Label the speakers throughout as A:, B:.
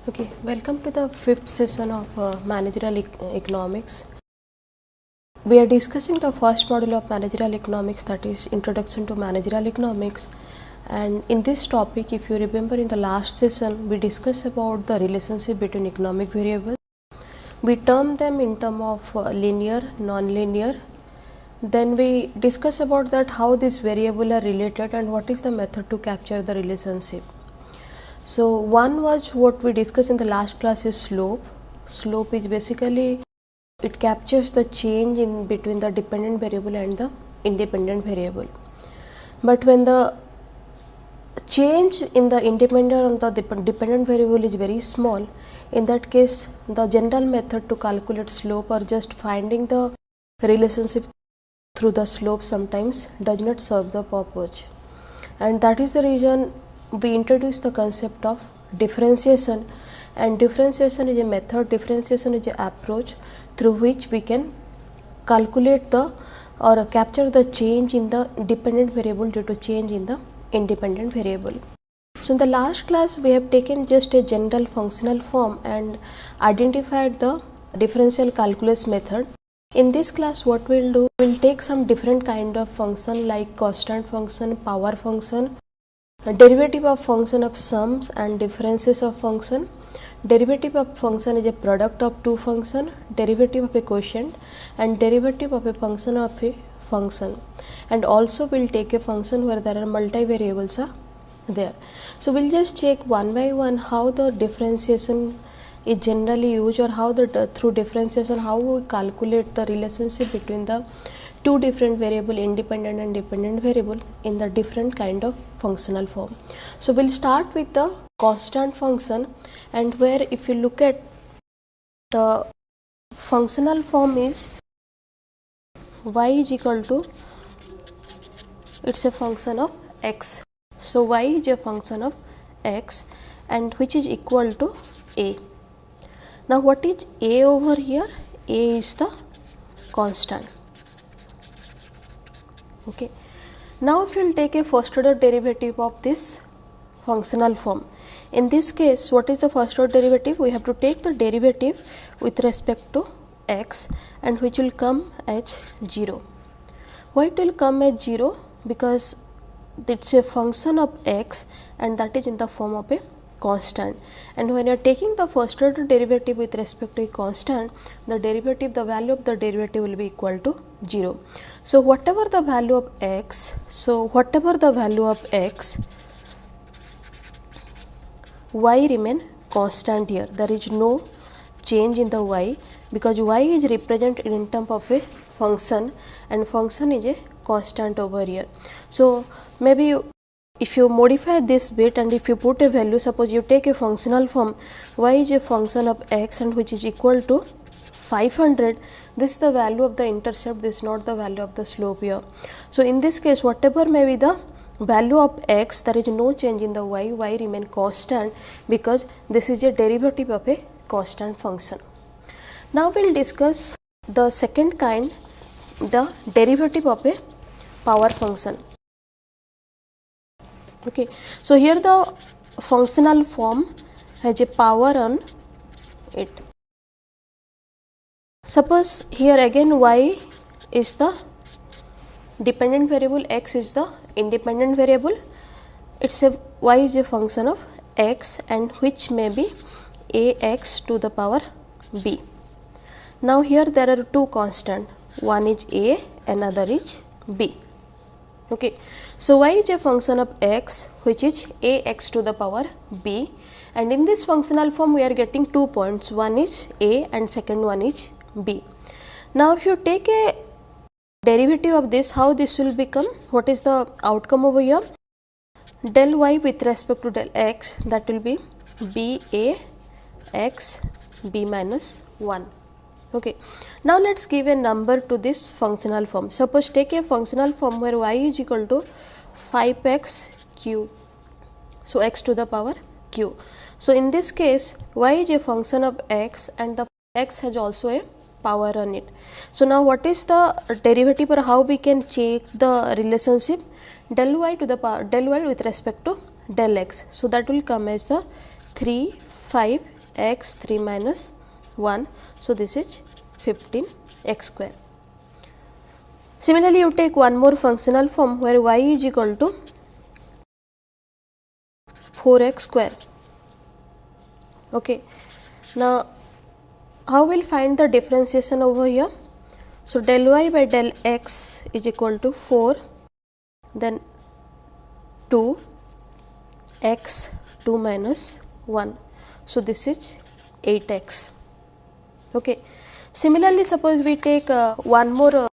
A: Okay, welcome to the fifth session of managerial economics. We are discussing the first module of managerial economics, that is introduction to managerial economics. And in this topic, if you remember, in the last session we discussed about the relationship between economic variables. We term them in terms of linear, non-linear. Then we discuss about that how these variables are related and what is the method to capture the relationship. So one was what we discussed in the last class is slope. Slope is basically it captures the change in between the dependent variable and the independent variable. But when the change in the independent or the dependent variable is very small, in that case the general method to calculate slope or just finding the relationship through the slope sometimes does not serve the purpose. And that is the reason we introduce the concept of differentiation, and differentiation is a method, differentiation is an approach through which we can calculate the or capture the change in the dependent variable due to change in the independent variable. So in the last class we have taken just a general functional form and identified the differential calculus method. In this class what we will do, we will take some different kind of function like constant function, power function, derivative of function of sums and differences of function. Derivative of function is a product of two function, derivative of a quotient and derivative of a function of a function, and also we will take a function where there are multivariables are there. So we will just check one by one how the differentiation is generally used, or how the through differentiation how we calculate the relationship between the two different variable, independent and dependent variable, in the different kind of functional form. So we will start with the constant function, and where if you look at the functional form is y is equal to, it's a function of x. So y is a function of x and which is equal to a. Now what is a over here? A is the constant. Okay. Now if you will take a first order derivative of this functional form, in this case what is the first order derivative? We have to take the derivative with respect to x, and which will come as 0. Why it will come as 0? Because it is a function of x and that is in the form of a constant, and when you are taking the first order derivative with respect to a constant, the derivative, the value of the derivative will be equal to 0. So whatever the value of x, y remain constant here. There is no change in the y because y is represented in terms of a function and function is a constant over here. So maybe if you modify this bit and if you put a value, suppose you take a functional form, y is a function of x and which is equal to 500, this is the value of the intercept, this is not the value of the slope here. So in this case whatever may be the value of x, there is no change in the y remain constant because this is a derivative of a constant function. Now we will discuss the second kind, the derivative of a power function. Okay. So here the functional form has a power on it. Suppose here again y is the dependent variable, x is the independent variable. It's a y is a function of x and which may be ax to the power b. Now here there are two constant, one is a, another is b. Okay. So y is a function of x which is ax to the power b, and in this functional form we are getting 2 points, one is a and second one is b. Now if you take a derivative of this, how this will become, what is the outcome over here? Del y with respect to del x, that will be b a x b minus 1. Okay. Now let us give a number to this functional form. Suppose take a functional form where y is equal to 5x cube, so x to the power q. So in this case y is a function of x and the x has also a power on it. So now what is the derivative, or how we can check the relationship? Del y to the power, del y with respect to del x. So that will come as the 3, 5 x 3 minus 1. So, this is 15x square. Similarly, you take one more functional form where y is equal to 4x square. Okay. Now, how we will find the differentiation over here? So, del y by del x is equal to 4, then 2 x 2 minus 1. So, this is 8x. Okay. Similarly, suppose we take one more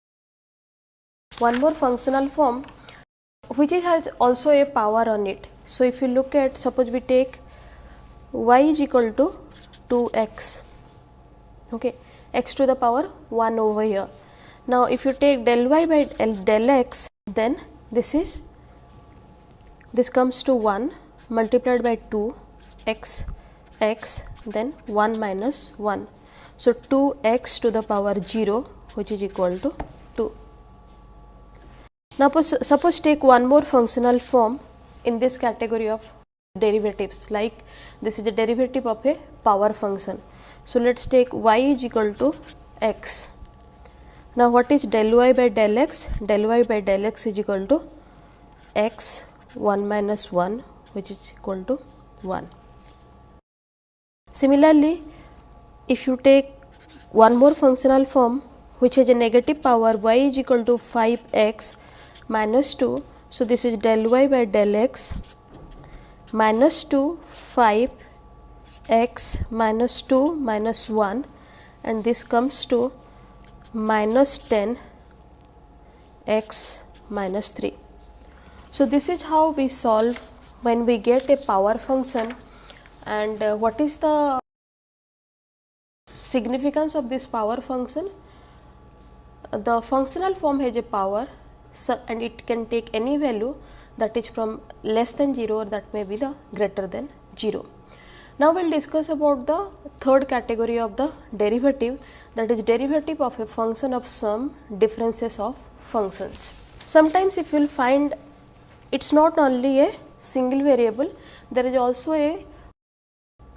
A: functional form which has also a power on it. So, if you look at, suppose we take y is equal to 2x, okay, x to the power 1 over here. Now, if you take del y by del x, then this comes to 1 multiplied by 2 x then 1 minus 1. So, 2x to the power 0, which is equal to 2. Now, suppose take one more functional form in this category of derivatives, like this is the derivative of a power function. So, let us take y is equal to x. Now, what is del y by del x? Del y by del x is equal to x 1 minus 1, which is equal to 1. Similarly, if you take one more functional form which has a negative power, y is equal to 5x minus 2. So, this is del y by del x minus 2 5 x minus 2 minus 1, and this comes to minus 10 x minus 3. So, this is how we solve when we get a power function. And what is the significance of this power function? The functional form has a power, so, and it can take any value that is from less than 0 or that may be the greater than 0. Now, we will discuss about the third category of the derivative, that is derivative of a function of some differences of functions. Sometimes if you will find it is not only a single variable, there is also a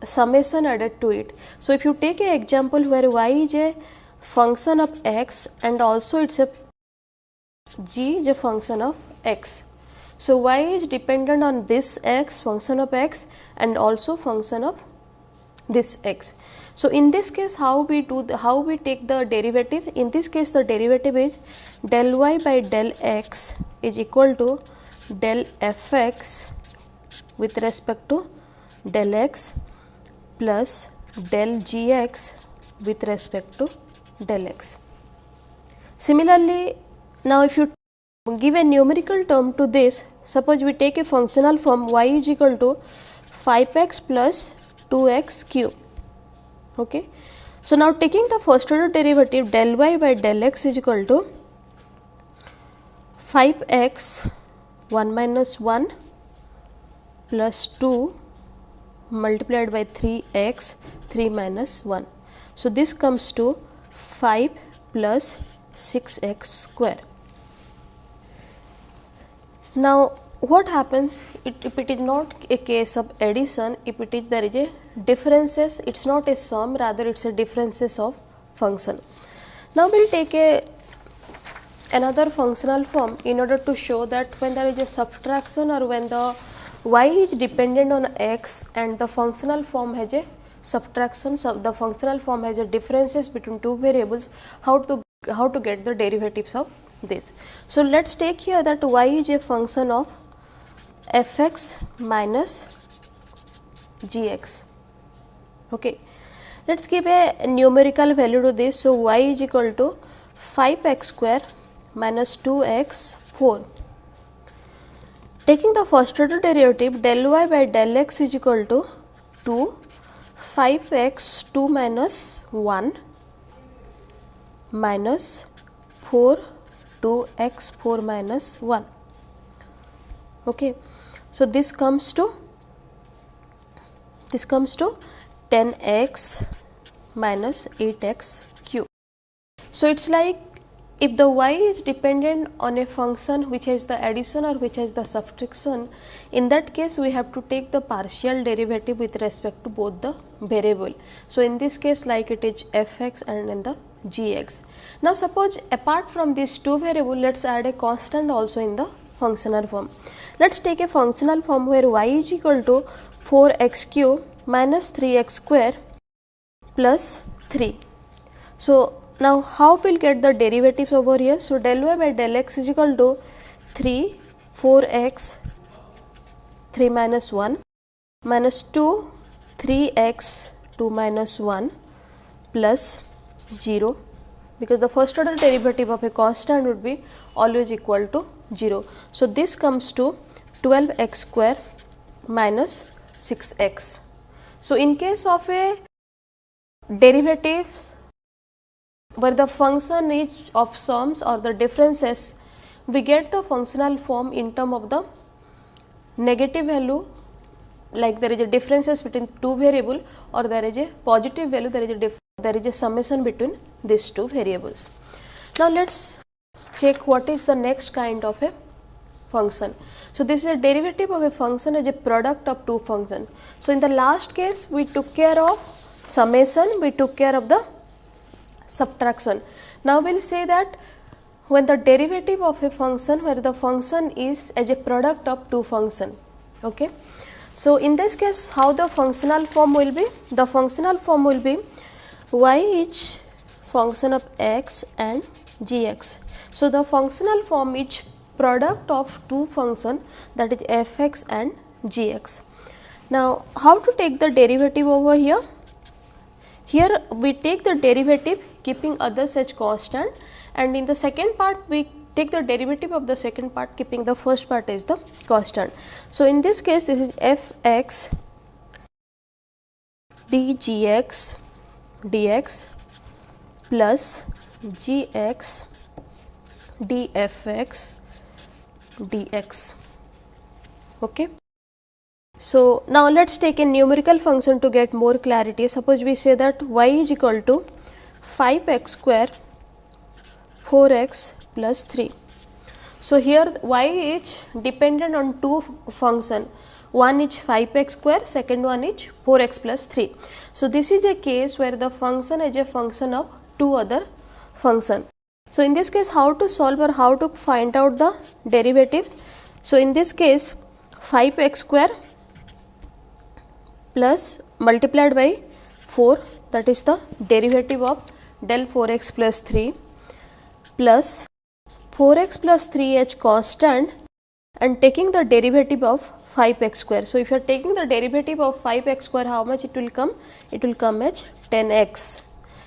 A: summation added to it. So, if you take an example where y is a function of x and also it is a g is a function of x. So, y is dependent on this x, function of x, and also function of this x. So, in this case how we take the derivative? In this case the derivative is del y by del x is equal to del f x with respect to del x plus del g x with respect to del x. Similarly, now if you give a numerical term to this, suppose we take a functional form y is equal to 5x plus 2x cube. Okay. So, now taking the first order derivative, del y by del x is equal to 5x 1 minus 1 plus 2 multiplied by 3x 3 minus 1. So, this comes to 5 plus 6x square. Now, what happens if it is not a case of addition, if it is there is a differences, it is not a sum, rather it is a differences of function. Now, we will take another functional form in order to show that when there is a subtraction or when the y is dependent on x and the functional form has a subtraction, so the functional form has a differences between two variables, how to get the derivatives of this. So, let us take here that y is a function of f x minus g x. Okay. Let us give a numerical value to this. So, y is equal to 5x square minus 2x 4. Taking the first order derivative, del y by del x is equal to 2 5x 2 minus 1 minus 4 2x 4 minus 1. Okay. So, this comes to 10x minus 8x cube. So, it is like if the y is dependent on a function which has the addition or which has the subtraction, in that case we have to take the partial derivative with respect to both the variable. So, in this case like it is f x and in the g x. Now, suppose apart from these two variables, let us add a constant also in the functional form. Let us take a functional form where y is equal to 4 x cube minus 3 x square plus 3. So, now how we will get the derivatives over here? So, del y by del x is equal to 3 4 x 3 minus 1 minus 2 3 x 2 minus 1 plus 0, because the first order derivative of a constant would be always equal to 0. So, this comes to 12 x square minus 6 x. So, in case of a derivatives where the function is of sums or the differences, we get the functional form in term of the negative value, like there is a differences between two variable, or there is a positive value, there is a summation between these two variables. Now, let us check what is the next kind of a function. So, this is a derivative of a function as a product of two functions. So, in the last case we took care of summation, we took care of the subtraction. Now, we will say that when the derivative of a function where the function is as a product of two functions. Okay. So, in this case how the functional form will be? The functional form will be y is function of x and g x. So, the functional form is product of two functions, that is f x and g x. Now, how to take the derivative over here? Here we take the derivative keeping others as constant, and in the second part we take the derivative of the second part keeping the first part as the constant. So, in this case this is f x dgx dx plus gx dfx dx. Okay. So, now let us take a numerical function to get more clarity. Suppose we say that y is equal to 5 x square 4 x plus 3. So, here y is dependent on two function, one is 5 x square, second one is 4 x plus 3. So, this is a case where the function is a function of two other function. So, in this case how to solve or how to find out the derivatives? So, in this case 5 x square plus multiplied by 4, that is the derivative of del 4 x plus 3 plus 4 x plus 3 as constant and taking the derivative of 5 x square. So, if you are taking the derivative of 5 x square, how much it will come? It will come as 10 x.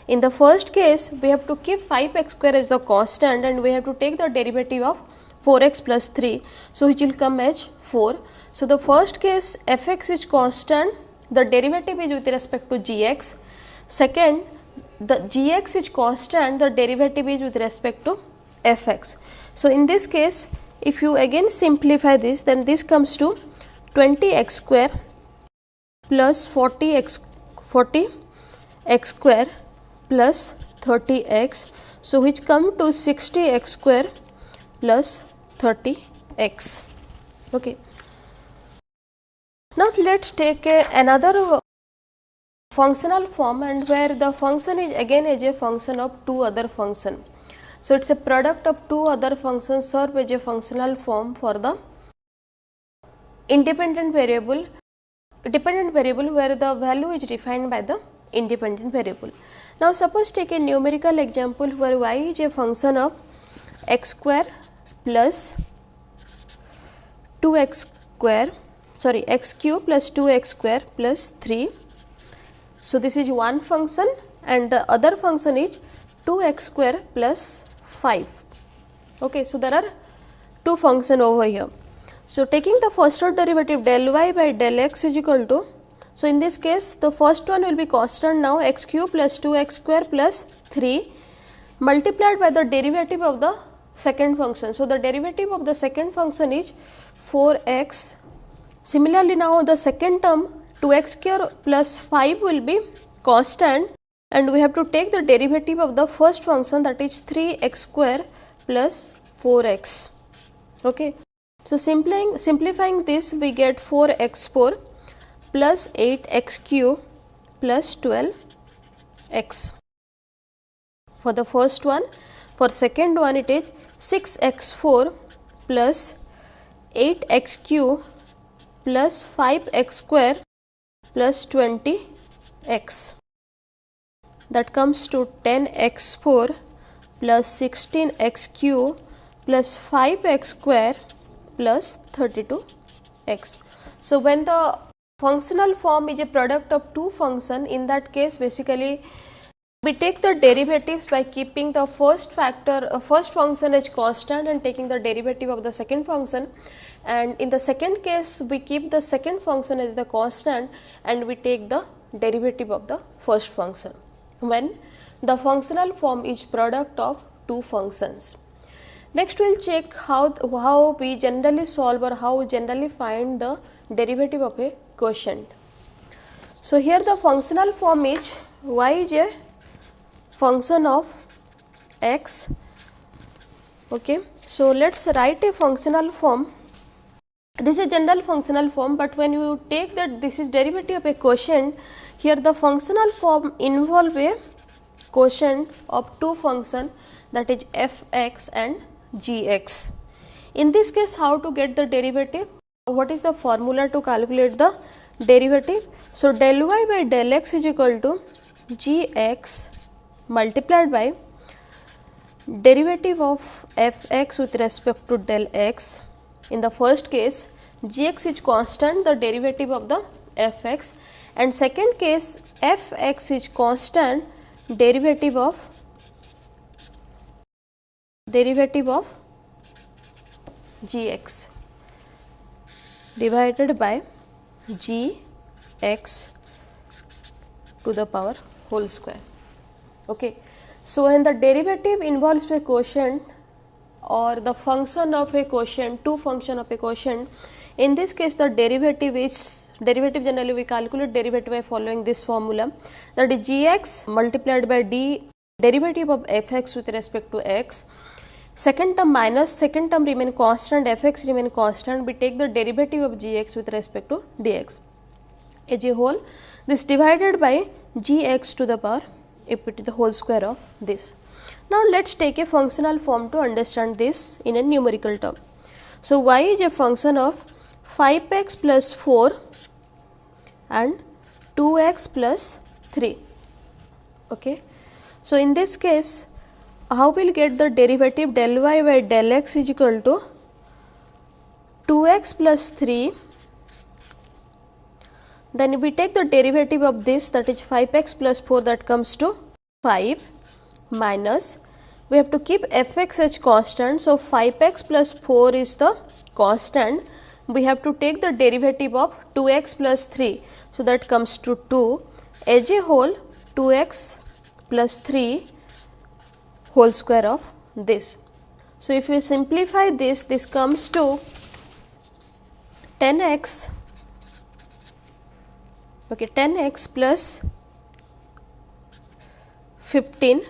A: In the first case we have to keep 5 x square as the constant and we have to take the derivative of 4 x plus 3. So, which will come as 4. So, the first case f x is constant, the derivative is with respect to g x. Second, the g x is constant, the derivative is with respect to f x. So, in this case if you again simplify this, then this comes to 20 x square plus 40 x square plus 30 x. So, which come to 60 x square plus 30 x. Okay. Now, let us take another functional form, and where the function is again as a function of two other function. So, it is a product of two other functions serve as a functional form for the independent variable, dependent variable where the value is defined by the independent variable. Now, suppose take a numerical example where y is a function of x square plus 2x square, sorry x cube plus 2x square plus 3. So, this is one function and the other function is 2x square plus 5. Okay. So, there are two functions over here. So, taking the first order derivative del y by del x is equal to, so in this case the first one will be constant now, x cube plus 2x square plus 3 multiplied by the derivative of the second function. So, the derivative of the second function is 4x. Similarly, now the second term 2x square plus 5 will be constant and we have to take the derivative of the first function, that is 3x square plus 4x. Okay. So, simplifying this, we get 4x4 plus 8x cube plus 12x for the first one. For second one, it is 6x4 plus 8x cube plus 5x square plus 20x, that comes to 10x4 plus 16x cube plus 5x square plus 32x. So, when the functional form is a product of two functions, in that case basically we take the derivatives by keeping the first function as constant and taking the derivative of the second function, and in the second case we keep the second function as the constant and we take the derivative of the first function when the functional form is product of two functions. Next we will check how we generally solve or how we generally find the derivative of a quotient. So, here the functional form is y is a function of x. Okay. So, let us write a functional form. This is a general functional form, but when you take that this is derivative of a quotient, here the functional form involve a quotient of two functions, that is f(x) and g(x). In this case, how to get the derivative? What is the formula to calculate the derivative? So, del y by del x is equal to g(x) multiplied by derivative of f(x) with respect to del x. In the first case, g(x) is constant, the derivative of the f(x), and second case f(x) is constant, derivative of g(x) divided by g(x) to the power whole square. Okay. So, when the derivative involves a quotient or the function of a quotient, two function of a quotient, in this case the derivative generally we calculate derivative by following this formula, that is g(x) multiplied by derivative of f(x) with respect to x, second term minus second term remain constant, f(x) remain constant, we take the derivative of g(x) with respect to dx as a whole, this divided by g(x) to the power the whole square of this. Now, let us take a functional form to understand this in a numerical term. So, y is a function of 5x plus 4 and 2x plus 3. Okay. So, in this case, how we will get the derivative? Del y by del x is equal to 2x plus 3, then we take the derivative of this, that is 5x plus 4, that comes to 5, minus we have to keep f(x) as constant. So, 5x plus 4 is the constant, we have to take the derivative of 2x plus 3. So, that comes to 2 as a whole, 2x plus 3 whole square of this. So, if you simplify this, this comes to 10x, okay, 10x plus 15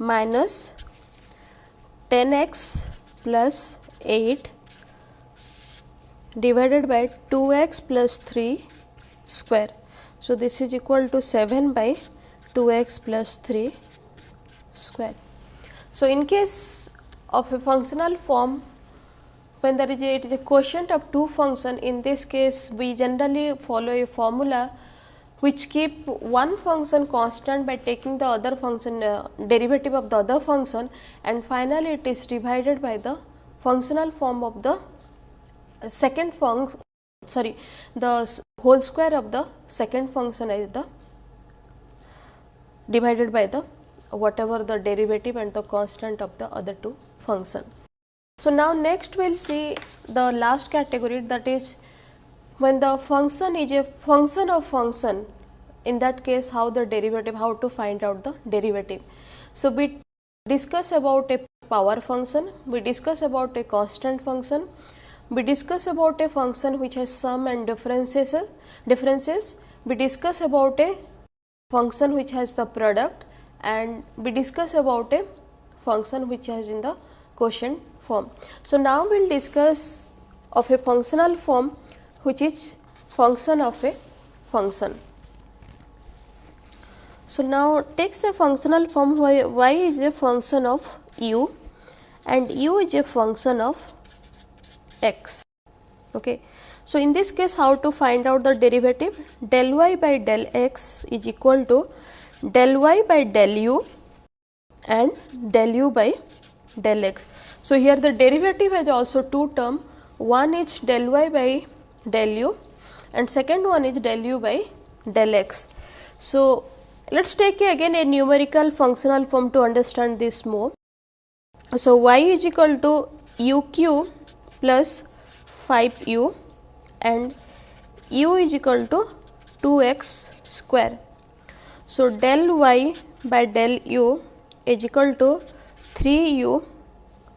A: minus 10x plus 8 divided by 2x plus 3 square. So, this is equal to 7 by 2x plus 3 square. So, in case of a functional form, when there is it is a quotient of two functions, in this case we generally follow a formula which keep one function constant by taking the other function derivative of the other function, and finally it is divided by the functional form of the second function, the whole square of the second function is the divided by the whatever the derivative and the constant of the other two function. So, now next we will see the last category, that is when the function is a function of function, in that case how the derivative, how to find out the derivative. So, we discuss about a power function, we discuss about a constant function, we discuss about a function which has sum and differences, we discuss about a function which has the product, and we discuss about a function which has in the quotient form. So, now we will discuss of a functional form which is function of a function. So, now takes a functional form where y is a function of u and u is a function of x. Okay. So, in this case, how to find out the derivative? Del y by del x is equal to del y by del u and del u by del x. So, here the derivative has also two terms, one is del y by del u and second one is del u by del x. So, let us take again a numerical functional form to understand this more. So, y is equal to u cube plus 5u and u is equal to 2x square. So, del y by del u is equal to 3u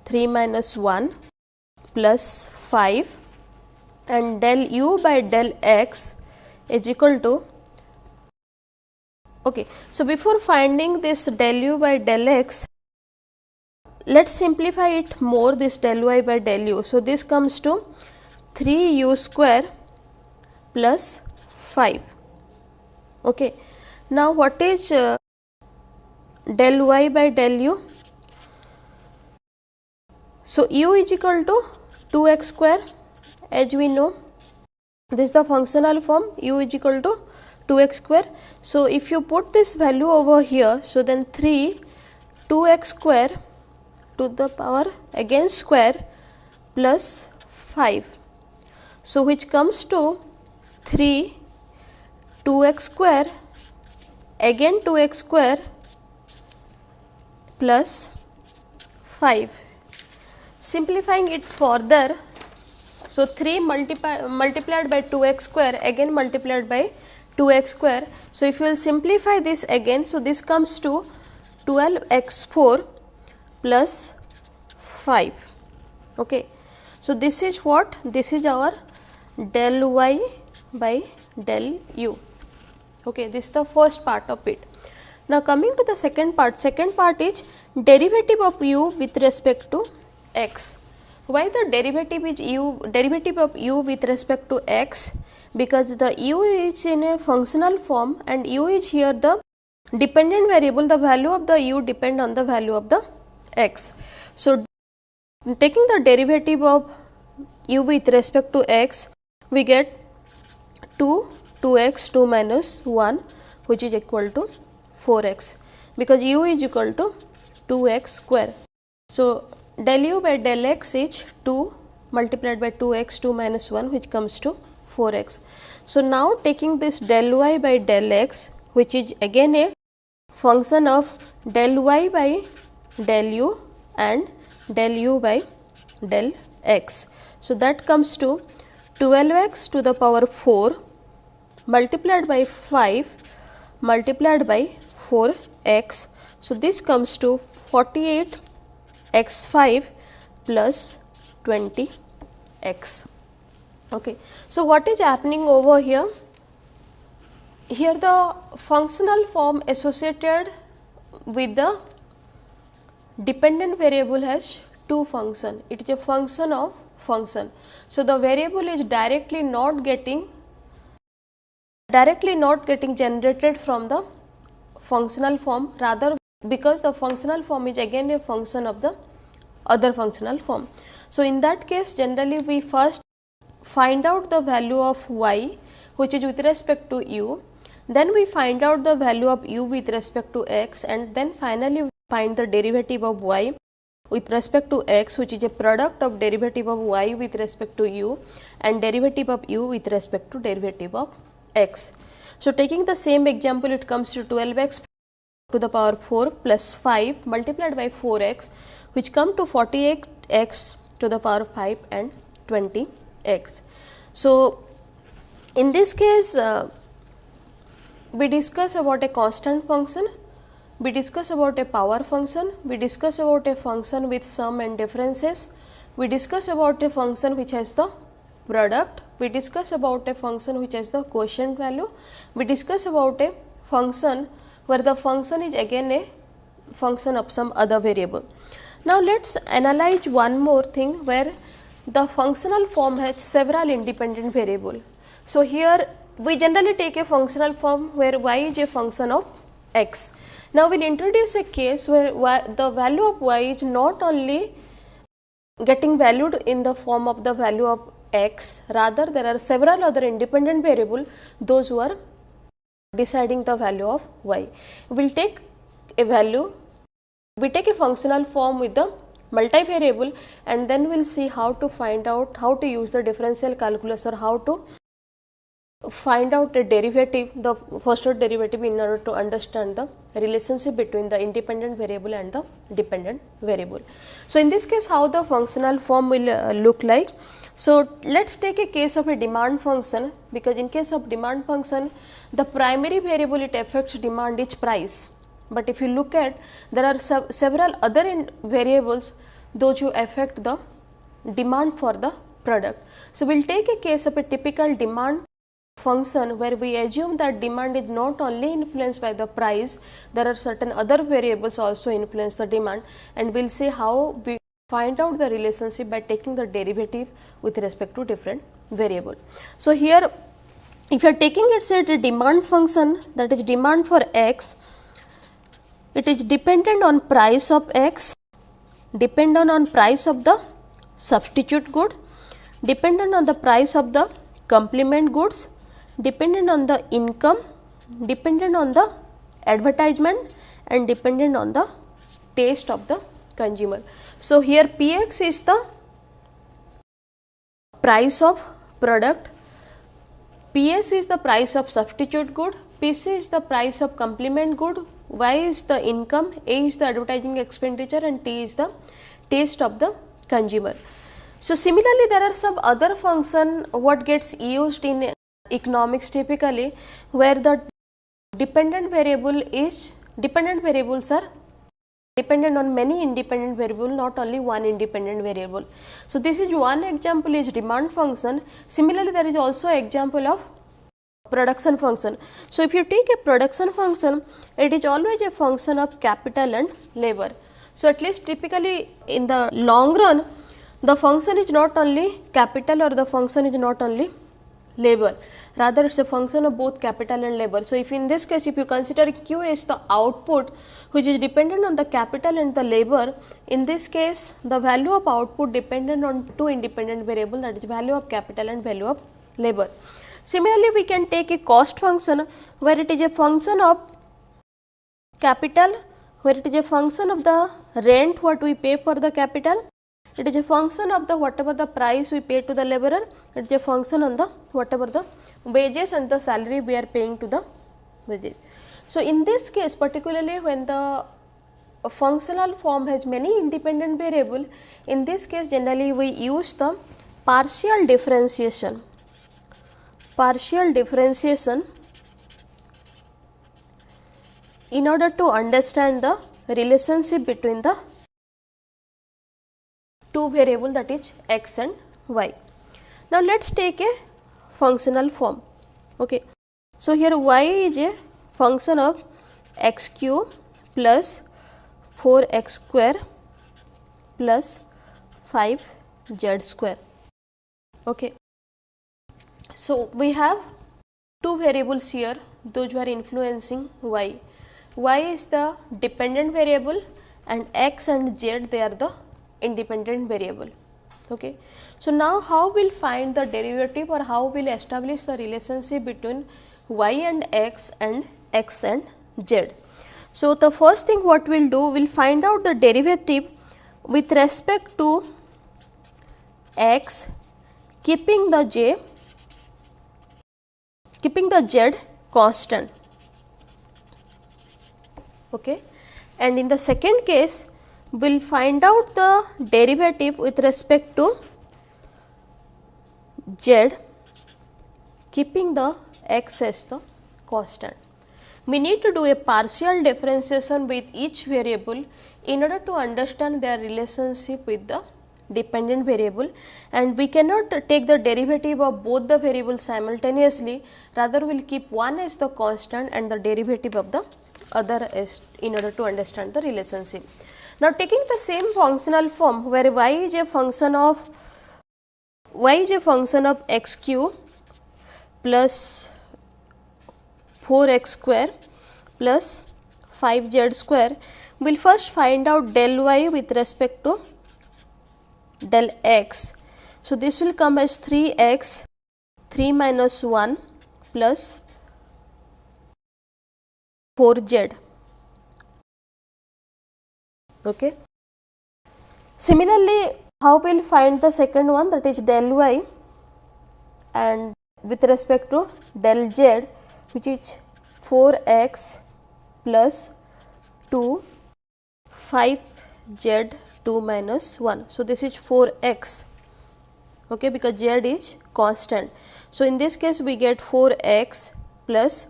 A: 3 minus 1 plus 5 and del u by del x is equal to. Okay. So, before finding this del u by del x, let us simplify it more, this del y by del u. So, this comes to 3u square plus 5. Okay. Now, what is del y by del u? So, u is equal to 2x square, as we know. This is the functional form, u is equal to 2x square. So, if you put this value over here, so then 3 2x square to the power again square plus 5. So, which comes to 3 2x square again 2x square plus 5. Simplifying it further, so 3 multiplied by 2x square again multiplied by 2x square. So, if you will simplify this again, so this comes to 12x4 plus 5. Okay. So, this is what? This is our del y by del u. Okay. This is the first part of it. Now, coming to the second part is derivative of u with respect to x. Why the derivative is derivative of u with respect to x? Because the u is in a functional form and u is here the dependent variable, the value of the u depend on the value of the x. So, taking the derivative of u with respect to x, we get 2x 2 minus 1 which is equal to 4x, because u is equal to 2x square. So, del u by del x is 2 multiplied by 2x 2 minus 1 which comes to 4x. So, now taking this del y by del x, which is again a function of del y by del u and del u by del x. So, that comes to 12x to the power 4 multiplied by 5 multiplied by 4x. So, this comes to 48 x 5 plus 20x. Okay. So, what is happening over here? Here the functional form associated with the dependent variable has two function. It is a function of function. So, the variable is directly not getting generated from the functional form, rather because the functional form is again a function of the other functional form. So, in that case generally we first find out the value of y which is with respect to u, then we find out the value of u with respect to x, and then finally we find the derivative of y with respect to x, which is a product of derivative of y with respect to u and derivative of u with respect to derivative of x. So, taking the same example, it comes to 12x to the power 4 plus 5 multiplied by 4x, which come to 48x to the power 5 and 20x. So, in this case we discuss about a constant function, we discuss about a power function, we discuss about a function with sum and differences, we discuss about a function which has the product, we discuss about a function which has the quotient value, we discuss about a function where the function is again a function of some other variable. Now, let us analyze one more thing where the functional form has several independent variable. So, here we generally take a functional form where y is a function of x. Now, we will introduce a case where the value of y is not only getting valued in the form of the value of x, rather there are several other independent variable those who are deciding the value of y. We will take a value, we take a functional form with the multivariable, and then we will see how to find out how to use the differential calculus or how to find out a derivative, the first order derivative, in order to understand the relationship between the independent variable and the dependent variable. So, in this case how the functional form will look like. So, let us take a case of a demand function, because in case of demand function the primary variable it affects demand is price, but if you look at there are several other variables those who affect the demand for the product. So, we will take a case of a typical demand function where we assume that demand is not only influenced by the price, there are certain other variables also influence the demand, and we will see how we find out the relationship by taking the derivative with respect to different variable. So, here if you are taking it say the demand function, that is demand for x, it is dependent on price of x, dependent on price of the substitute good, dependent on the price of the complement goods, dependent on the income, dependent on the advertisement, and dependent on the taste of the consumer. So, here Px is the price of product, Ps is the price of substitute good, Pc is the price of complement good, Y is the income, A is the advertising expenditure, and T is the taste of the consumer. So, similarly, there are some other function what gets used in economics typically, where the dependent variable is dependent variables are dependent on many independent variable, not only one independent variable. So, this is one example is demand function. Similarly, there is also example of production function. So, if you take a production function, it is always a function of capital and labor. So, at least typically in the long run the function is not only capital or the function is not only labor, rather it is a function of both capital and labor. So, if in this case if you consider Q as the output which is dependent on the capital and the labor, in this case the value of output dependent on two independent variable, that is value of capital and value of labor. Similarly, we can take a cost function where it is a function of capital, where it is a function of the rent what we pay for the capital, it is a function of the whatever the price we pay to the laborer, it is a function on the whatever the wages and the salary we are paying to the wages. So, in this case particularly when the functional form has many independent variable, in this case generally we use the partial differentiation in order to understand the relationship between the two variable, that is x and y. Now, let us take a functional form. Okay. So, here y is a function of x cube plus 4x square plus 5z square. Okay. So, we have two variables here those who are influencing y. Y is the dependent variable and x and z they are the independent variable. Okay. So, now how we will find the derivative or how we will establish the relationship between y and x and z. So, the first thing what we will do, we will find out the derivative with respect to x keeping the z constant. Okay. And in the second case, we will find out the derivative with respect to z keeping the x as the constant. We need to do a partial differentiation with each variable in order to understand their relationship with the dependent variable, and we cannot take the derivative of both the variables simultaneously, rather we will keep one as the constant and the derivative of the other as in order to understand the relationship. Now, taking the same functional form where y is a function of x cube plus 4x square plus 5z square, we will first find out del y with respect to del x. So, this will come as 3x 3 minus 1 plus 4z. Okay. Similarly, how we will find the second one, that is del y, and with respect to del z, which is 4x plus 2 5z 2 minus 1. So, this is 4x, okay, because z is constant. So, in this case we get 4x plus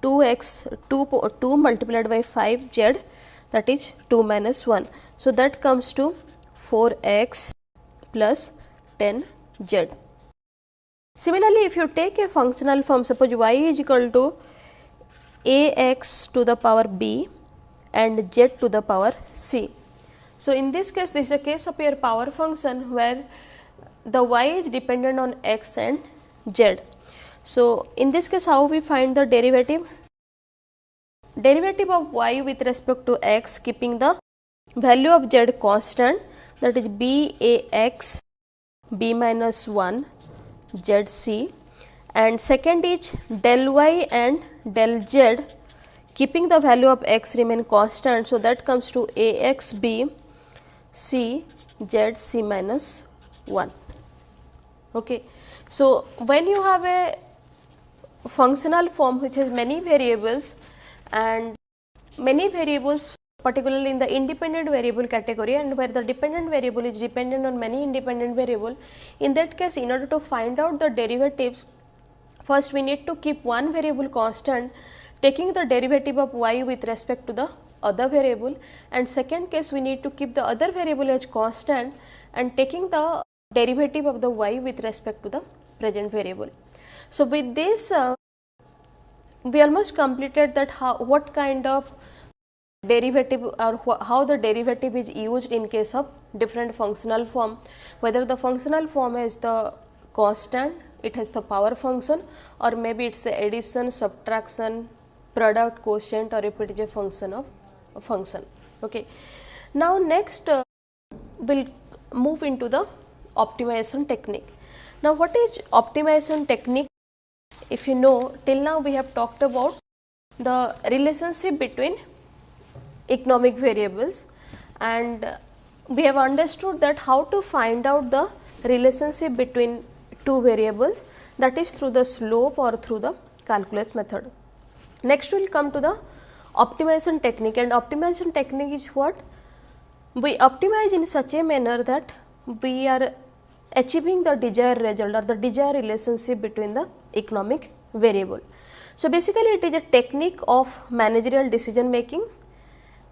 A: 2x 2 multiplied by 5z, that is 2 minus 1. So, that comes to 4x plus 10z. Similarly, if you take a functional form, suppose y is equal to ax to the power b and z to the power c. So, in this case, this is a case of your power function where the y is dependent on x and z. So, in this case, how we find the derivative? Derivative of y with respect to x, keeping the value of z constant, that is b a x b minus 1 z c, and second is del y and del z, keeping the value of x remain constant. So, that comes to a x b c z c minus 1. Okay. So, when you have a functional form which has many variables, and many variables particularly in the independent variable category, and where the dependent variable is dependent on many independent variable, in that case in order to find out the derivatives, first we need to keep one variable constant, taking the derivative of y with respect to the other variable, and second case we need to keep the other variable as constant and taking the derivative of the y with respect to the present variable. So, with this we almost completed that what kind of derivative or how the derivative is used in case of different functional form, whether the functional form is the constant, it has the power function, or maybe it is addition, subtraction, product, quotient, or if it is a function of a function. Okay. Now, next we will move into the optimization technique. Now, what is optimization technique? If you know, till now we have talked about the relationship between economic variables, and we have understood that how to find out the relationship between two variables, that is through the slope or through the calculus method. Next we will come to the optimization technique, and optimization technique is what? We optimize in such a manner that we are achieving the desired result or the desired relationship between the economic variable. So, basically it is a technique of managerial decision making,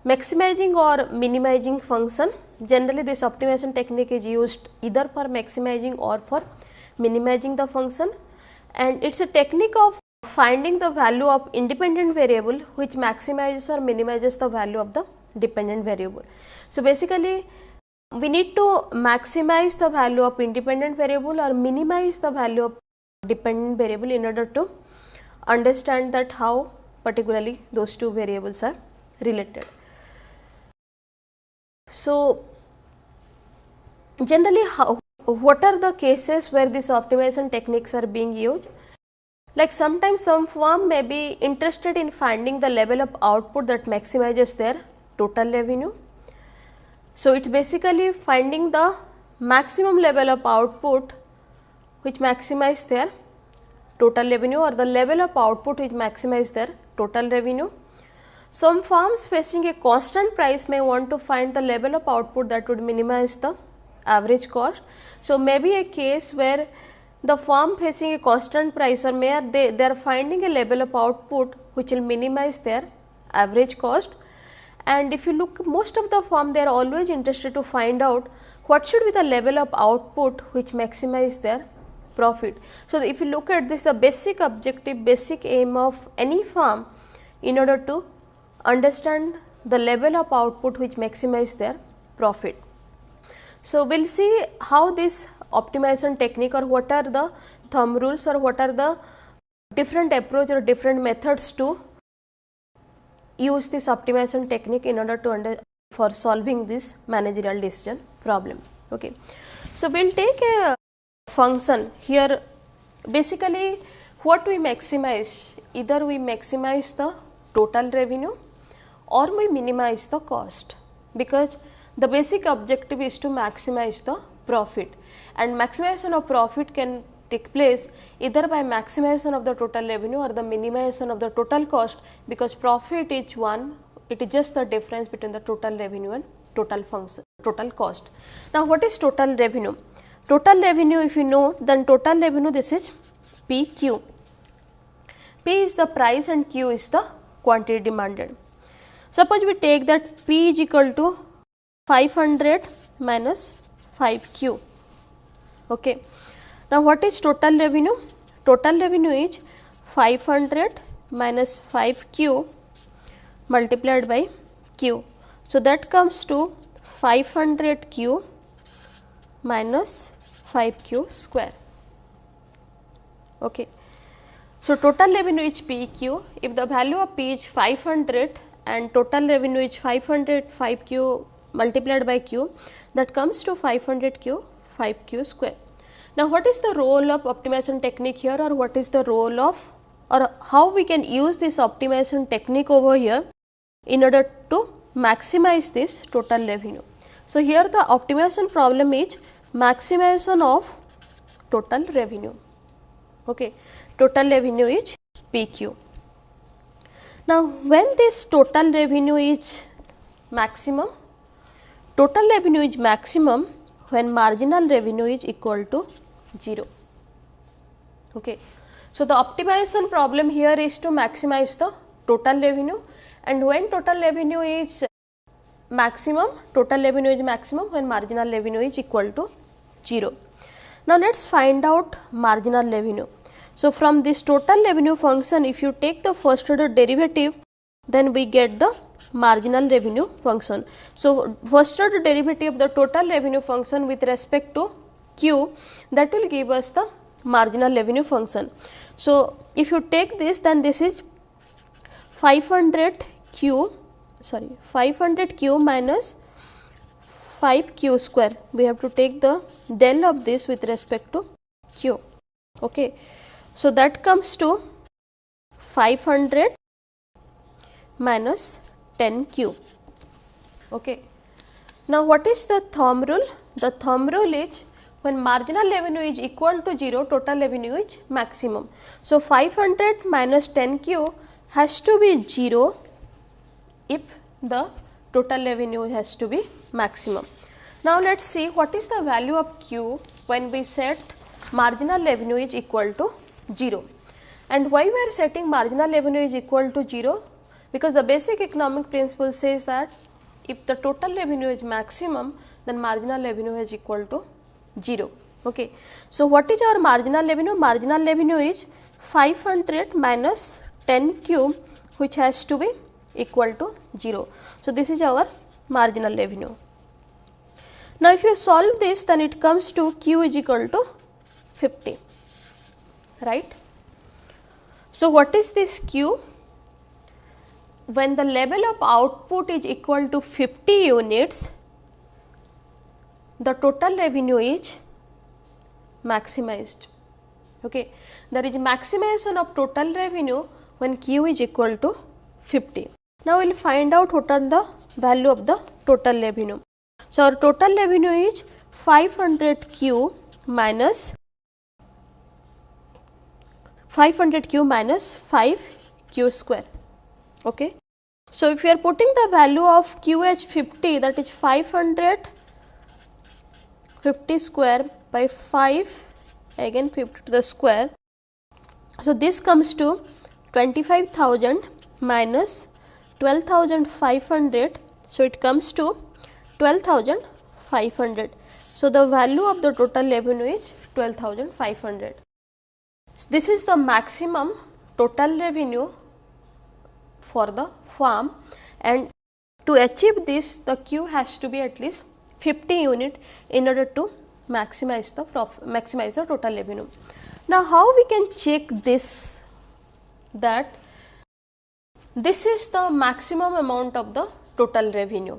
A: maximizing or minimizing function. Generally this optimization technique is used either for maximizing or for minimizing the function, and it is a technique of finding the value of independent variable which maximizes or minimizes the value of the dependent variable. So, basically we need to maximize the value of independent variable or minimize the value of dependent variable in order to understand that how particularly those two variables are related. So, generally what are the cases where these optimization techniques are being used? Like sometimes some firm may be interested in finding the level of output that maximizes their total revenue. So, it is basically finding the maximum level of output which maximize their total revenue, or the level of output which maximize their total revenue. Some firms facing a constant price may want to find the level of output that would minimize the average cost. So, maybe a case where the firm facing a constant price, or they are finding a level of output which will minimize their average cost, and if you look most of the firm, they are always interested to find out what should be the level of output which maximize their profit. So, if you look at this, the basic objective, basic aim of any firm in order to understand the level of output which maximize their profit. So, we will see how this optimization technique or what are the thumb rules or what are the different approach or different methods to use this optimization technique in order to for solving this managerial decision problem. Okay. So, we will take a function here. Basically what we maximize, either we maximize the total revenue or we minimize the cost, because the basic objective is to maximize the profit, and maximization of profit can take place either by maximization of the total revenue or the minimization of the total cost, because profit is one, it is just the difference between the total revenue and total function, total cost. Now, what is total revenue? Total revenue, if you know, then total revenue, this is PQ. P is the price and Q is the quantity demanded. Suppose we take that P is equal to 500 minus 5Q. Okay. Now, what is total revenue? Total revenue is 500 minus 5Q multiplied by Q. So, that comes to 500Q minus 5Q square. Okay. So, total revenue is PQ. If the value of P is 500 and total revenue is 500, 5Q multiplied by Q, that comes to 500Q 5Q square. Now, what is the role of optimization technique here, or what is the role of, or how we can use this optimization technique over here in order to maximize this total revenue. So, here the optimization problem is maximization of total revenue. Okay. Total revenue is PQ. Now, when this total revenue is maximum, total revenue is maximum when marginal revenue is equal to 0. Okay. So, the optimization problem here is to maximize the total revenue, and when total revenue is maximum, total revenue is maximum when marginal revenue is equal to 0. Now, let us find out marginal revenue. So, from this total revenue function, if you take the first order derivative, then we get the marginal revenue function. So, first order derivative of the total revenue function with respect to Q, that will give us the marginal revenue function. So, if you take this, then this is 500 Q minus 5Q square. We have to take the del of this with respect to Q. Okay. So, that comes to 500 minus 10Q. Okay. Now, what is the thumb rule? The thumb rule is when marginal revenue is equal to 0, total revenue is maximum. So, 500 minus 10Q has to be 0 if the total revenue has to be maximum. Now, let us see what is the value of Q when we set marginal revenue is equal to 0. And why we are setting marginal revenue is equal to 0? Because the basic economic principle says that if the total revenue is maximum, then marginal revenue is equal to 0. Okay. So, what is our marginal revenue? Marginal revenue is 500 minus 10Q, which has to be equal to 0. So, this is our marginal revenue. Now, if you solve this, then it comes to Q is equal to 50, right. So, what is this Q? When the level of output is equal to 50 units, the total revenue is maximized. Okay. There is maximization of total revenue when Q is equal to 50. Now, we will find out what are the value of the total revenue. So, our total revenue is 500Q minus 5Q square. Okay. So, if you are putting the value of Q as 50, that is 550 square by 5, again 50 to the square. So, this comes to 25,000 minus 12,500. So it comes to 12,500. So the value of the total revenue is 12,500. This is the maximum total revenue for the firm, and to achieve this the Q has to be at least 50 unit in order to maximize the total revenue. Now, how we can check this, that this is the maximum amount of the total revenue.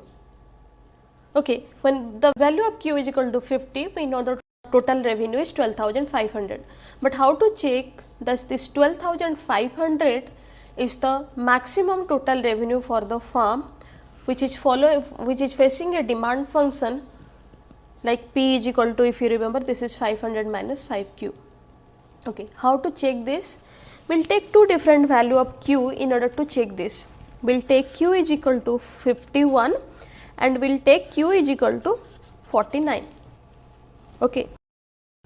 A: Okay, when the value of Q is equal to 50, we know the total revenue is 12,500. But how to check that this 12,500 is the maximum total revenue for the firm, which is facing a demand function like P is equal to, if you remember, this is 500 minus 5Q. Okay, how to check this? We will take two different value of Q in order to check this. We will take Q is equal to 51 and we will take Q is equal to 49. Okay.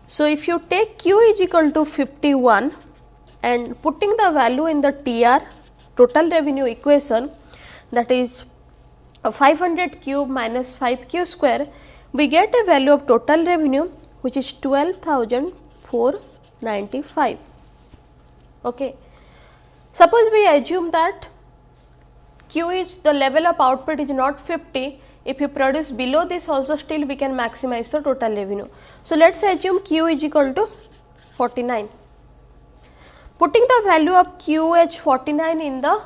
A: So, if you take Q is equal to 51 and putting the value in the TR, total revenue equation, that is 500 cube minus 5Q square, we get a value of total revenue which is 12,495. Okay. Suppose we assume that Q is the level of output is not 50, if you produce below this also still we can maximize the total revenue. So, let us assume Q is equal to 49. Putting the value of Q as 49 in the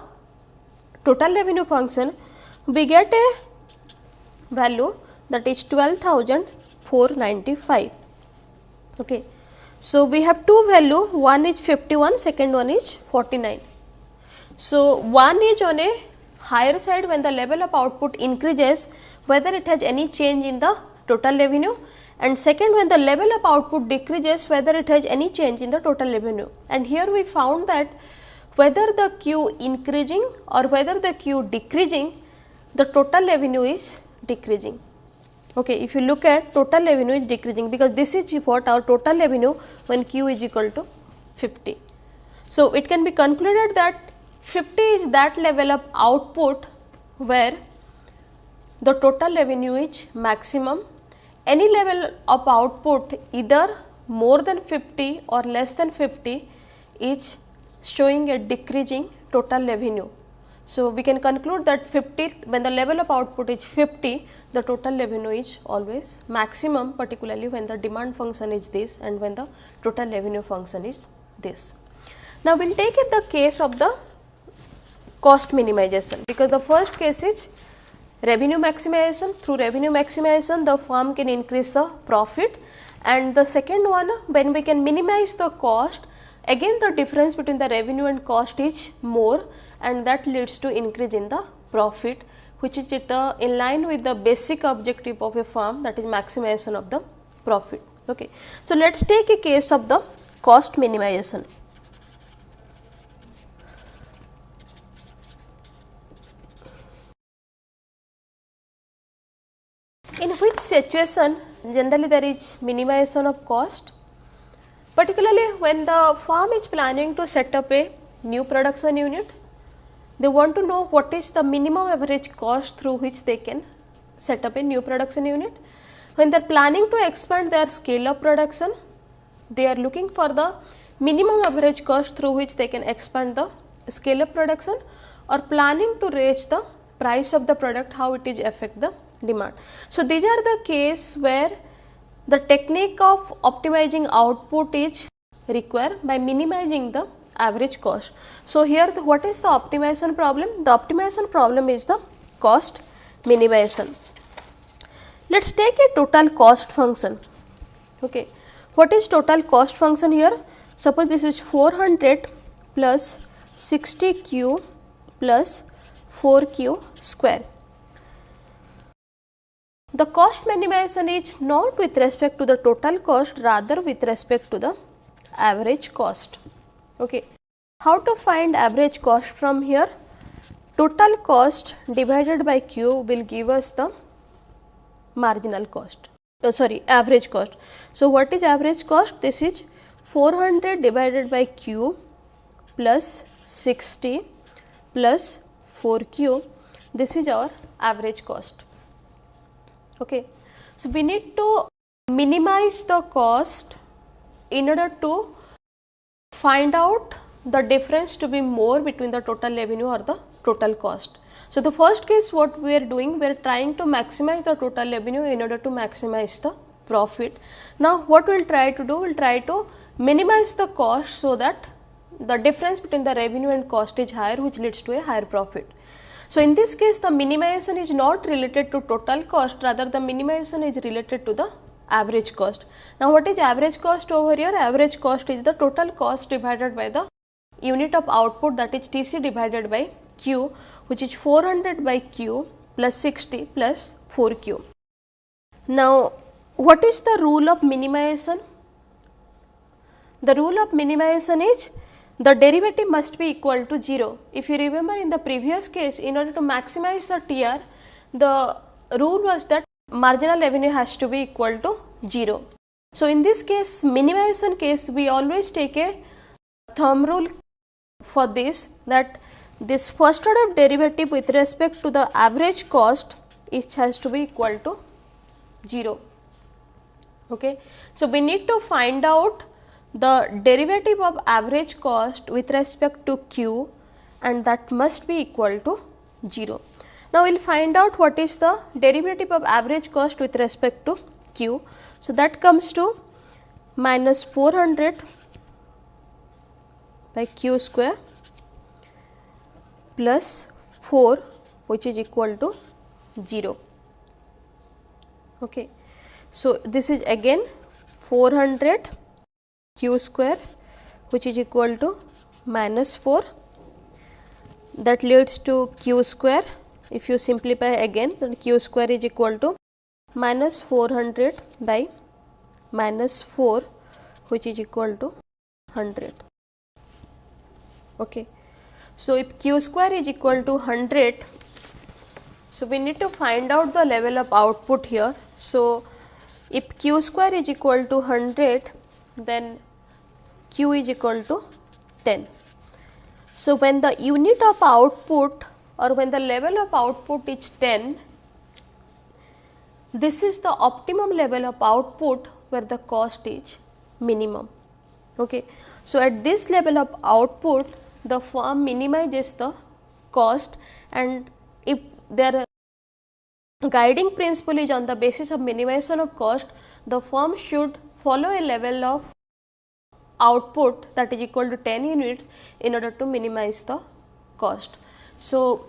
A: total revenue function, we get a value that is 12,495. Okay. So, we have two value, one is 51, second one is 49. So, one is on a higher side when the level of output increases, whether it has any change in the total revenue, and second when the level of output decreases, whether it has any change in the total revenue. And here we found that whether the Q increasing or whether the Q decreasing, the total revenue is decreasing. Okay, if you look at total revenue is decreasing, because this is what our total revenue when Q is equal to 50. So, it can be concluded that 50 is that level of output where the total revenue is maximum. Any level of output either more than 50 or less than 50 is showing a decreasing total revenue. So, we can conclude that 50, when the level of output is 50, the total revenue is always maximum, particularly when the demand function is this and when the total revenue function is this. Now, we will take it the case of the cost minimization, because the first case is revenue maximization. Through revenue maximization, the firm can increase the profit, and the second one, when we can minimize the cost, again the difference between the revenue and cost is more, and that leads to increase in the profit, which is in line with the basic objective of a firm, that is maximization of the profit. Okay. So, let us take a case of the cost minimization. In which situation generally there is minimization of cost, particularly when the firm is planning to set up a new production unit. They want to know what is the minimum average cost through which they can set up a new production unit. When they are planning to expand their scale of production, they are looking for the minimum average cost through which they can expand the scale of production, or planning to raise the price of the product, how it is affect the demand. So, these are the case where the technique of optimizing output is required by minimizing the average cost. So, here what is the optimization problem? The optimization problem is the cost minimization. Let us take a total cost function. Okay. What is total cost function here? Suppose this is 400 plus 60Q plus 4Q square. The cost minimization is not with respect to the total cost, rather with respect to the average cost. Okay. How to find average cost from here? Total cost divided by Q will give us the marginal cost, average cost. So, what is average cost? This is 400 divided by Q plus 60 plus 4Q. This is our average cost. Okay. So, we need to minimize the cost in order to find out the difference to be more between the total revenue or the total cost. So, the first case what we are doing, we are trying to maximize the total revenue in order to maximize the profit. Now, what we will try to do, we will try to minimize the cost so that the difference between the revenue and cost is higher, which leads to a higher profit. So, in this case the minimization is not related to total cost, rather the minimization is related to the average cost. Now, what is average cost over here? Average cost is the total cost divided by the unit of output, that is TC divided by Q, which is 400 by Q plus 60 plus 4Q. Now, what is the rule of minimization? The rule of minimization is the derivative must be equal to 0. If you remember in the previous case, in order to maximize the TR, the rule was that marginal revenue has to be equal to 0. So, in this case, minimization case, we always take a thumb rule for this, that this first order derivative with respect to the average cost, it has to be equal to 0. Okay. So, we need to find out the derivative of average cost with respect to Q, and that must be equal to 0. Now, we will find out what is the derivative of average cost with respect to Q. So, that comes to minus 400 by Q square plus 4, which is equal to 0. Okay. So, this is again 400 Q square, which is equal to minus 4, that leads to Q square. If you simplify again, then Q square is equal to minus 400 by minus 4, which is equal to 100. Okay. So, if Q square is equal to 100, so we need to find out the level of output here. So, if Q square is equal to 100, then Q is equal to 10. So, when the unit of output or when the level of output is 10, this is the optimum level of output where the cost is minimum. Okay. So, at this level of output, the firm minimizes the cost, and if their guiding principle is on the basis of minimization of cost, the firm should follow a level of output that is equal to 10 units in order to minimize the cost. So,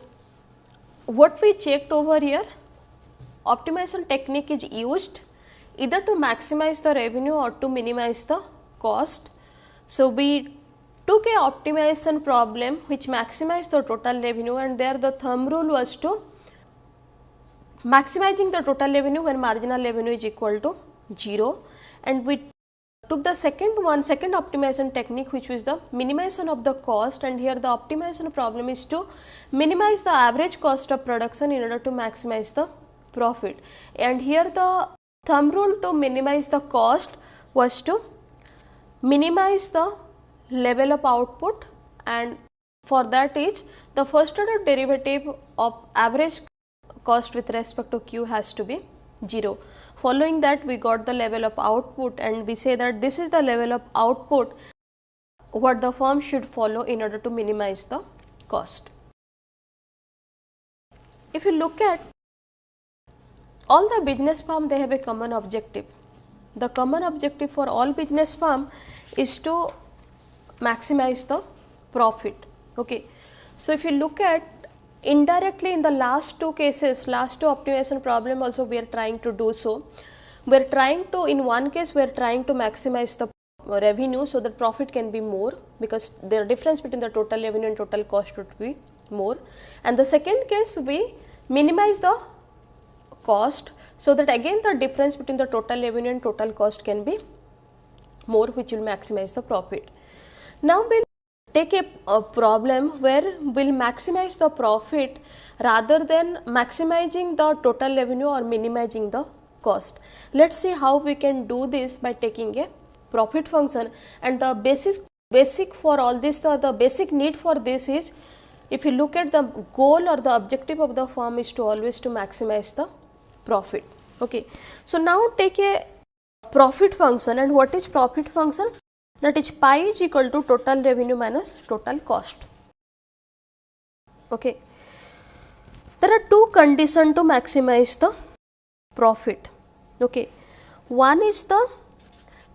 A: what we checked over here, optimization technique is used either to maximize the revenue or to minimize the cost. So, we took a optimization problem which maximized the total revenue, and there the thumb rule was to maximizing the total revenue when marginal revenue is equal to 0, and we took the second optimization technique, which was the minimization of the cost, and here the optimization problem is to minimize the average cost of production in order to maximize the profit. And here the thumb rule to minimize the cost was to minimize the level of output, and for that is the first order derivative of average cost with respect to Q has to be 0. Following that, we got the level of output, and we say that this is the level of output what the firm should follow in order to minimize the cost. If you look at all the business firm, they have a common objective. The common objective for all business firm is to maximize the profit. Okay. So, if you look at indirectly in the last two cases, last two optimization problem also we are trying to do so. We are trying to, in one case we are trying to maximize the revenue so that profit can be more, because the difference between the total revenue and total cost would be more, and the second case we minimize the cost so that again the difference between the total revenue and total cost can be more, which will maximize the profit. Now, we will take a problem where we will maximize the profit rather than maximizing the total revenue or minimizing the cost. Let us see how we can do this by taking a profit function, and the basic for all this, the basic need for this is if you look at the goal or the objective of the firm is to always to maximize the profit. Okay. So, now take a profit function, and what is profit function? That is pi is equal to total revenue minus total cost. Okay. There are two conditions to maximize the profit. Okay. One is the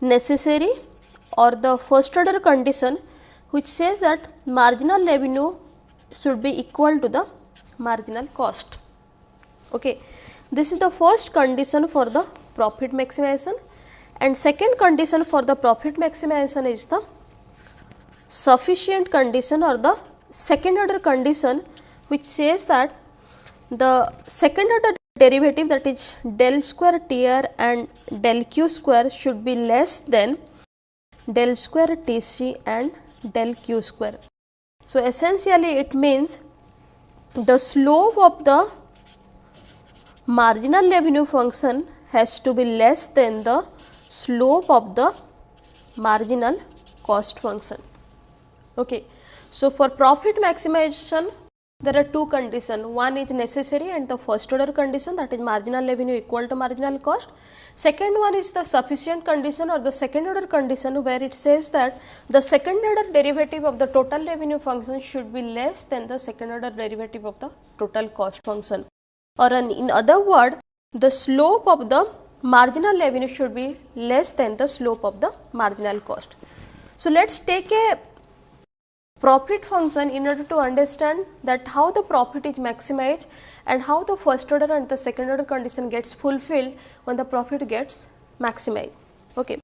A: necessary or the first order condition, which says that marginal revenue should be equal to the marginal cost. Okay. This is the first condition for the profit maximization, and second condition for the profit maximization is the sufficient condition or the second order condition, which says that the second order derivative, that is del square TR and del Q square, should be less than del square TC and del Q square. So, essentially it means the slope of the marginal revenue function has to be less than the slope of the marginal cost function. Okay. So, for profit maximization there are two conditions, one is necessary and the first order condition, that is marginal revenue equal to marginal cost. Second one is the sufficient condition or the second order condition, where it says that the second order derivative of the total revenue function should be less than the second order derivative of the total cost function, or in other word, the slope of the marginal revenue should be less than the slope of the marginal cost. So, let us take a profit function in order to understand that how the profit is maximized and how the first order and the second order condition gets fulfilled when the profit gets maximized. Okay.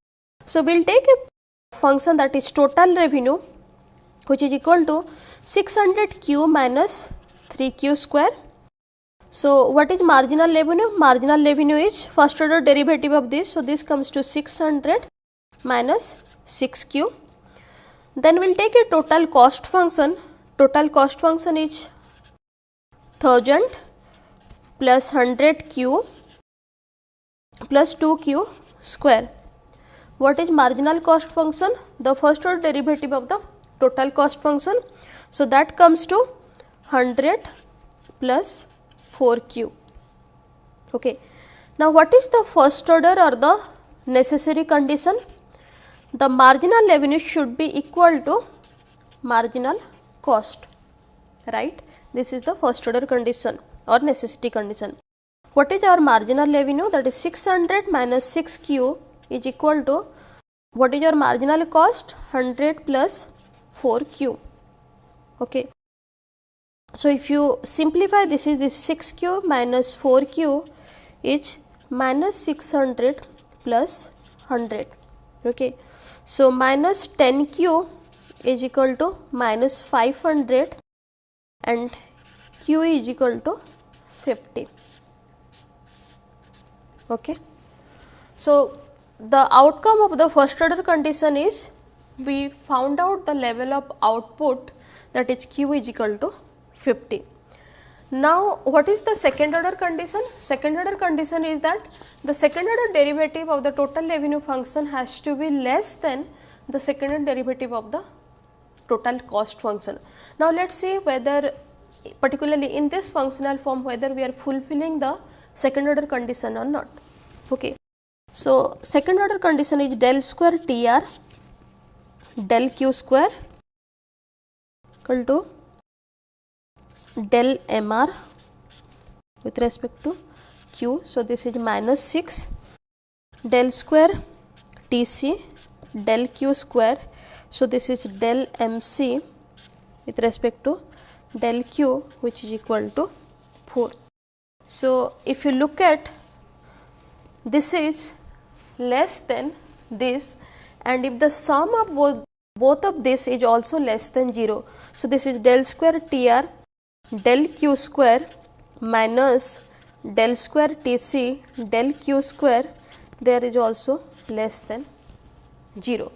A: So, we will take a function that is total revenue, which is equal to 600q minus 3q square. So, what is marginal revenue? Marginal revenue is first order derivative of this. So, this comes to 600 minus 6q. Then we will take a total cost function. Total cost function is 1000 plus 100q plus 2q square. What is marginal cost function? The first order derivative of the total cost function. So, that comes to 100 plus 4q. Okay. Now, what is the first order or the necessary condition? The marginal revenue should be equal to marginal cost, right. This is the first order condition or necessity condition. What is our marginal revenue? That is 600 minus 6q is equal to, what is your marginal cost? 100 plus 4q. Okay. So, if you simplify this, is this 6q minus 4q is minus 600 plus 100. Okay. So, minus 10q is equal to minus 500 and q is equal to 50. Okay. So, the outcome of the first order condition is we found out the level of output, that is q is equal to 50. Now, what is the second order condition? Second order condition is that the second order derivative of the total revenue function has to be less than the second order derivative of the total cost function. Now, let us see whether particularly in this functional form whether we are fulfilling the second order condition or not. Okay. So, second order condition is del square TR del Q square equal to del MR with respect to Q. So, this is minus 6 del square TC del Q square. So, this is del MC with respect to del Q, which is equal to 4. So, if you look at this is less than this, and if the sum of both of this is also less than 0. So, this is del square TR del Q square minus del square TC del Q square, there is also less than 0.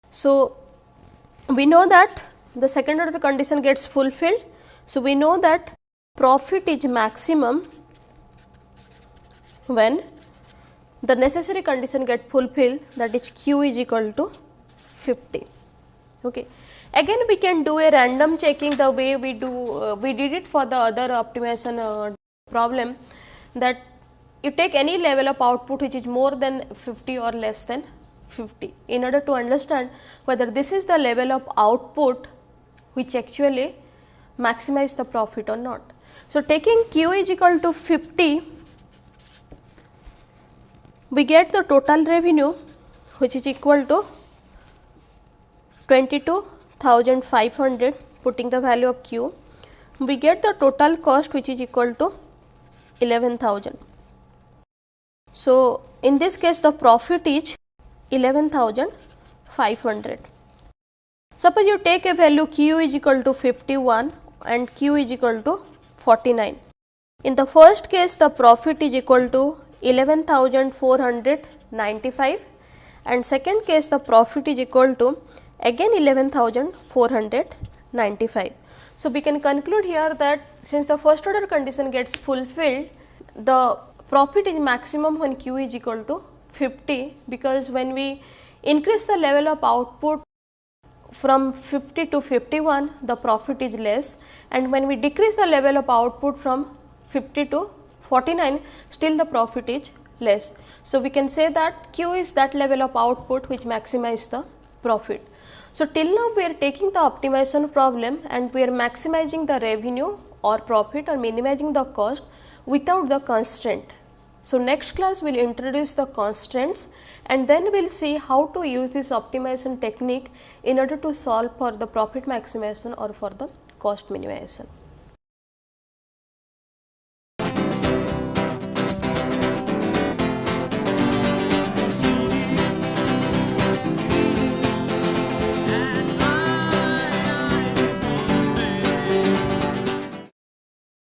A: So, we know that the second order condition gets fulfilled. So, we know that profit is maximum when the necessary condition get fulfilled, that is q is equal to 50. Okay. Again we can do a random checking the way we did it for the other optimization problem, that you take any level of output which is more than 50 or less than 50 in order to understand whether this is the level of output which actually maximize the profit or not. So, taking Q is equal to 50, we get the total revenue which is equal to 22,500, putting the value of Q. We get the total cost which is equal to 11,000. So, in this case the profit is 11,500. Suppose you take a value Q is equal to 51 and Q is equal to 49. In the first case the profit is equal to 11,495 and second case the profit is equal to again 11,495. So, we can conclude here that since the first order condition gets fulfilled, the profit is maximum when Q is equal to 50, because when we increase the level of output from 50 to 51, the profit is less, and when we decrease the level of output from 50 to 49, still the profit is less. So, we can say that Q is that level of output which maximize the profit. So, till now we are taking the optimization problem and we are maximizing the revenue or profit or minimizing the cost without the constraint. So, next class we will introduce the constraints and then we will see how to use this optimization technique in order to solve for the profit maximization or for the cost minimization.